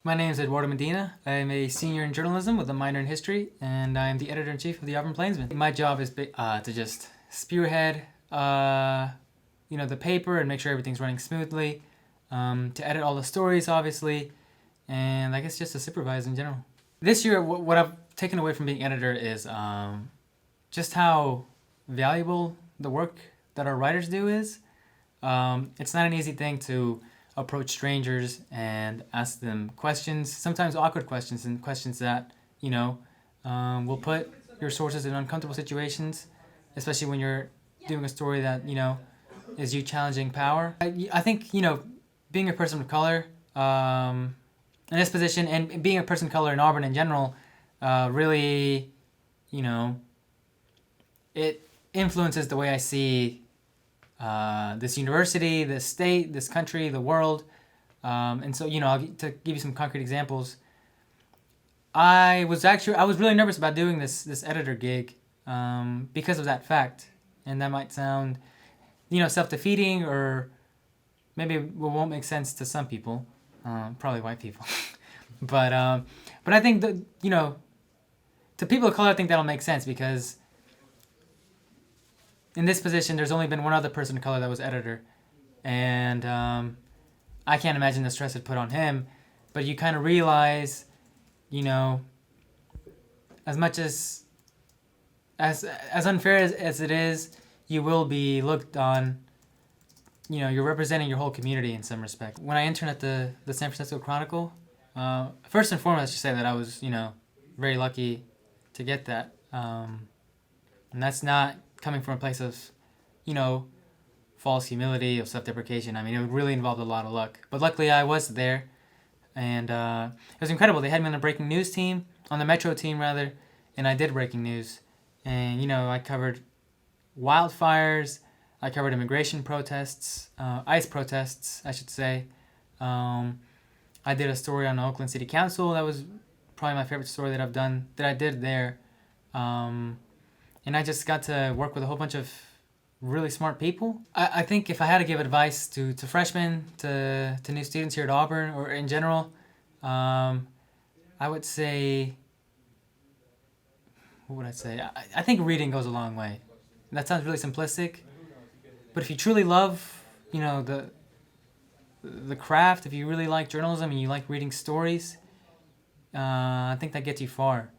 My name is Eduardo Medina. I'm a senior in journalism with a minor in history, and I'm the editor-in-chief of the Auburn Plainsman. My job is to just spearhead, the paper and make sure everything's running smoothly, to edit all the stories, obviously, and I guess just to supervise in general. This year, what I've taken away from being editor is just how valuable the work that our writers do is. It's not an easy thing to approach strangers and ask them questions, sometimes awkward questions and questions that, will put your sources in uncomfortable situations, especially when you're doing a story that, is you challenging power. I think, being a person of color in this position and being a person of color in Auburn in general really, it influences the way I see this university, this state, this country, the world. And so, to give you some concrete examples, I was really nervous about doing this editor gig because of that fact. And that might sound, self-defeating, or maybe it won't make sense to some people, probably white people. but I think that, to people of color, I think that'll make sense because in this position, there's only been one other person of color that was editor, and I can't imagine the stress it put on him. But you kind of realize, as much as unfair as it is, you will be looked on. You're representing your whole community in some respect. When I interned at the San Francisco Chronicle, first and foremost, I should say that I was, very lucky to get that. And that's not coming from a place of, false humility, of self-deprecation. I mean, it really involved a lot of luck. But luckily, I was there, and it was incredible. They had me on the breaking news team, on the Metro team rather, and I did breaking news. And I covered wildfires, I covered immigration protests, ICE protests, I should say. I did a story on the Oakland City Council. That was probably my favorite story that I did there. And I just got to work with a whole bunch of really smart people. I think if I had to give advice to freshmen, to new students here at Auburn, or in general, I would say, what would I say? I think reading goes a long way. That sounds really simplistic, but if you truly love, the craft, if you really like journalism and you like reading stories, I think that gets you far.